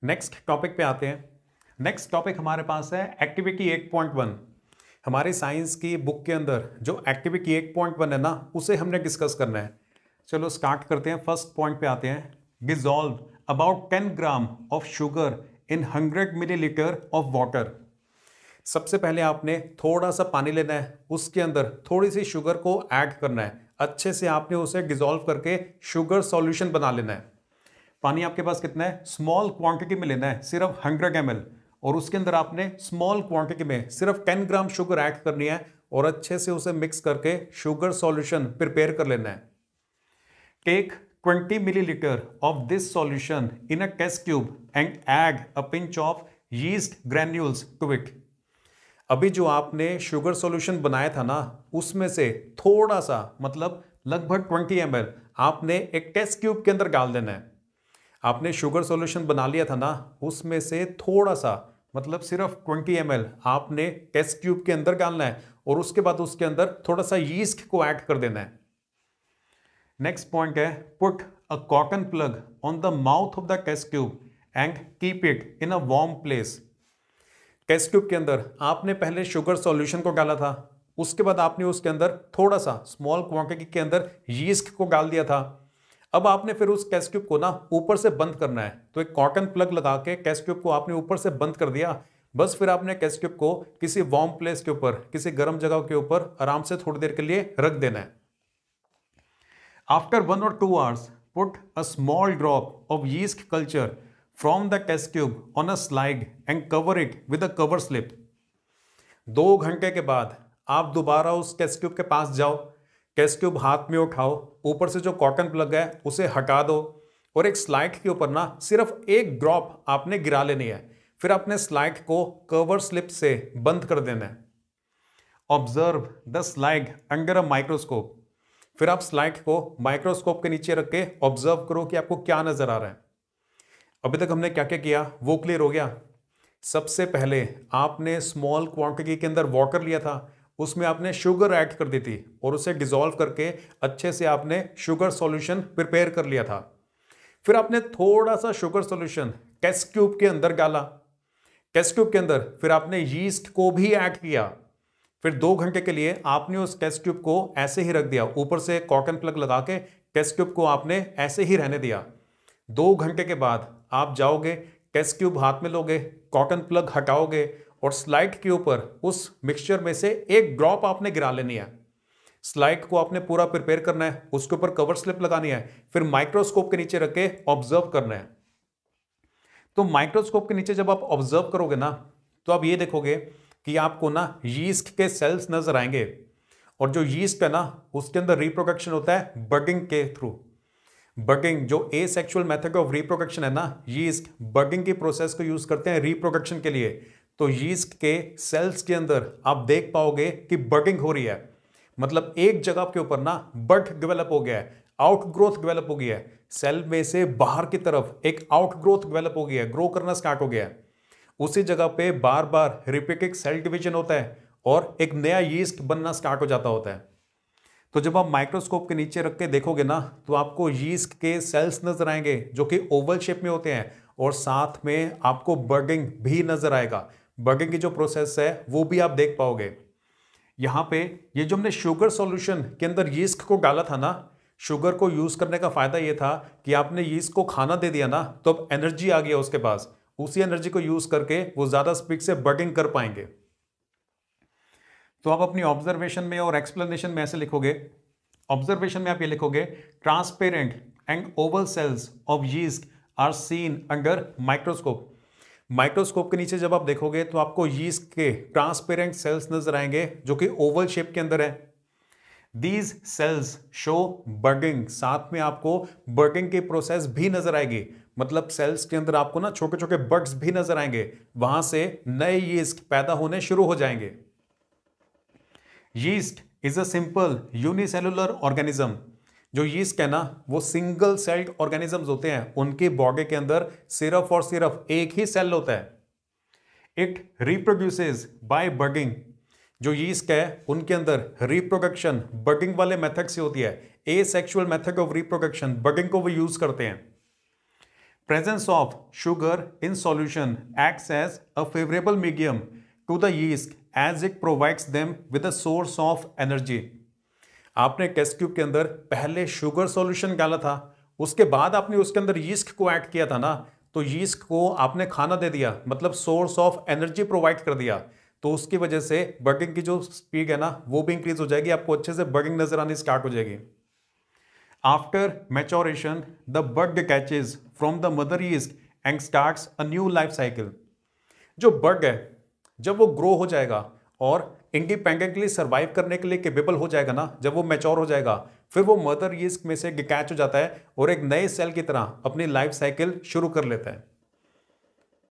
Next topic पे आते हैं। नेक्स्ट टॉपिक हमारे पास है एक्टिविटी 1.1। हमारी साइंस की बुक के अंदर जो एक्टिविटी 1.1 है ना, उसे हमने डिस्कस करना है। चलो स्टार्ट करते हैं। फर्स्ट पॉइंट पे आते हैं। Dissolve about 10 gram of sugar in 100 millilitre of water. सबसे पहले आपने थोड़ा सा पानी लेना है, उसके अंदर थोड़ी सी शुगर को ऐड करना है। अच्छे से आपने उसे डिजॉल्व करके शुगर सॉल्यूशन बना लेना है। पानी आपके पास कितना है, स्मॉल क्वांटिटी में लेना है, सिर्फ 100 ml, और उसके अंदर आपने स्मॉल क्वांटिटी में सिर्फ 10 ग्राम शुगर ऐड करनी है और अच्छे से उसे मिक्स करके शुगर सॉल्यूशन प्रिपेयर कर लेना है। Take 20 millilitre of this solution in a test tube and add a pinch of yeast granules to it. अभी जो आपने शुगर सॉल्यूशन बनाया था ना, उसमें से थोड़ा सा, मतलब लगभग 20 ml आपने एक टेस्ट ट्यूब के अंदर डाल देना है। आपने शुगर सॉल्यूशन बना लिया था ना, उसमें से थोड़ा सा, मतलब सिर्फ 20 ml आपने टेस्ट ट्यूब के अंदर डालना है और उसके बाद उसके अंदर थोड़ा सा यीस्ट को ऐड कर देना है। नेक्स्ट पॉइंट है, put a cotton plug on the mouth of the test tube and keep it in a warm place. Test tube के अंदर आपने पहले शुगर सॉल्यूशन को डाला था, उसके बाद आपने उसके अंदर थोड़ा सा स्मॉल क्वांटिटी के अंदर यीस्ट को डाल दिया था। अब आपने फिर उस टेस्ट ट्यूब को ना ऊपर से बंद करना है, तो एक कॉटन प्लग लगा के टेस्ट ट्यूब को आपने ऊपर से बंद कर दिया। बस फिर आपने टेस्ट ट्यूब को किसी वार्म प्लेस के ऊपर, किसी गर्म जगह के ऊपर आराम से थोड़ी देर के लिए रख देना है। After 1 or 2 hours, put a small drop of yeast culture from the test tube on a slide and cover it with a cover slip. 2 घंटे के बाद आप दोबारा उस टेस्ट ट्यूब के पास जाओ, टेस्ट ट्यूब हाथ में उठाओ, ऊपर से जो कॉटन प्लग है उसे हटा दो और एक स्लाइड के ऊपर ना सिर्फ एक ड्रॉप आपने गिरा लेनी है। फिर अपने स्लाइड को कवर स्लिप से बंद कर देना है। Observe the slide under a microscope. फिर आप स्लाइड को माइक्रोस्कोप के नीचे रख के ऑब्जर्व करो कि आपको क्या नजर आ रहा है। अभी तक हमने क्या क्या किया वो क्लियर हो गया। सबसे पहले आपने स्मॉल क्वांटिटी के अंदर वाटर लिया था, उसमें आपने शुगर ऐड कर दी थी और उसे डिसॉल्व करके अच्छे से आपने शुगर सॉल्यूशन प्रिपेयर कर लिया था। फिर आपने थोड़ा सा शुगर सॉल्यूशन टेस्ट ट्यूब के अंदर डाला। टेस्ट ट्यूब के अंदर फिर आपने यीस्ट को भी ऐड किया। फिर 2 घंटे के लिए आपने उस टेस्ट ट्यूब को ऐसे ही रख दिया, ऊपर से कॉटन प्लग लगा के टेस्ट ट्यूब को आपने ऐसे ही रहने दिया। 2 घंटे के बाद आप जाओगे, टेस्ट ट्यूब हाथ में लोगे, कॉटन प्लग हटाओगे और स्लाइड के ऊपर उस मिक्सचर में से एक ड्रॉप आपने गिरा लेनी है। स्लाइड को आपने पूरा प्रिपेयर करना है, उसके ऊपर कवर स्लिप लगानी है, फिर माइक्रोस्कोप के नीचे रख के ऑब्जर्व करना है। तो माइक्रोस्कोप के नीचे जब आप ऑब्जर्व करोगे ना, तो आप ये देखोगे कि आपको ना यीस्ट के सेल्स नजर आएंगे और जो यीस्ट है ना, उसके अंदर रिप्रोडक्शन होता है बगिंग के थ्रू। बगिंग जो एसेक्सुअल मेथड ऑफ रिप्रोडक्शन है ना, यीस्ट बगिंग की प्रोसेस को यूज करते हैं रिप्रोडक्शन के लिए। तो यीस्ट के सेल्स के अंदर आप देख पाओगे कि बगिंग हो रही है, मतलब एक जगह के ऊपर ना बड डेवलप हो गया है, आउटग्रोथ डेवलप हो गया है। सेल में से बाहर की तरफ एक आउटग्रोथ डेवलप हो गया है, ग्रो करना स्टार्ट हो गया है। उसी जगह पे बार बार रिपीटेड सेल डिवीजन होता है और एक नया यीस्ट बनना स्टार्ट हो जाता होता है। तो जब आप माइक्रोस्कोप के नीचे रख के देखोगे ना, तो आपको यीस्ट के सेल्स नजर आएंगे जो कि ओवल शेप में होते हैं और साथ में आपको बगिंग भी नजर आएगा। बगिंग की जो प्रोसेस है वो भी आप देख पाओगे। यहां पे ये जो हमने शुगर सॉल्यूशन के अंदर यीस्ट को डाला था ना, शुगर को यूज करने का फायदा ये था कि आपने यीस्ट को खाना दे दिया ना, तो अब एनर्जी आ गया उसके पास। उसी एनर्जी को यूज करके वो ज्यादा स्पीड से बगिंग कर पाएंगे। तो आप अपनी ऑब्जर्वेशन में और एक्सप्लेनेशन में ऐसे लिखोगे। ऑब्जर्वेशन में आप ये लिखोगे, transparent and oval cells of yeast are seen under microscope. Microscope के नीचे जब आप देखोगे तो आपको यीस्ट के ट्रांसपेरेंट सेल्स नजर आएंगे जो कि ओवल शेप के अंदर है। दीज सेल्स शो बगिंग, साथ में आपको बगिंग की प्रोसेस भी नजर आएगी, मतलब सेल्स के अंदर आपको ना छोटे छोटे बग्स भी नजर आएंगे, वहां से नए यीस्ट पैदा होने शुरू हो जाएंगे। Yeast is a simple unicellular organism. जो यीस्ट है ना, वो सिंगल सेल्ड ऑर्गेनिजम्स होते हैं, उनके बॉडी के अंदर सिर्फ और सिर्फ एक ही सेल होता है। It reproduces by budding. जो यीस्ट है उनके अंदर रिप्रोडक्शन बगिंग वाले मेथड से होती है। Asexual method of reproduction, bugging को वो यूज करते हैं। Presence of sugar in solution acts as a favorable medium to the yeast as it provides them with a source of energy. आपने test tube के अंदर पहले शुगर सॉल्यूशन डाला था, उसके बाद आपने उसके अंदर यीस्ट को ऐड किया था ना, तो यीस्ट को आपने खाना दे दिया, मतलब सोर्स ऑफ एनर्जी प्रोवाइड कर दिया, तो उसकी वजह से बर्गिंग की जो स्पीड है ना वो भी इंक्रीज हो जाएगी, आपको अच्छे से बर्गिंग नजर आनी स्टार्ट हो जाएगी. After maturation the bug catches from the mother yeast and starts a new life cycle. जो बग है जब वो ग्रो हो जाएगा और इंडिपेंडेंटली सर्वाइव करने के लिए केपेबल हो जाएगा ना, जब वो मैच्योर हो जाएगा, फिर वो मदर यीस्ट में से डिटैच हो जाता है और एक नए सेल की तरह अपनी लाइफ साइकिल शुरू कर लेता है.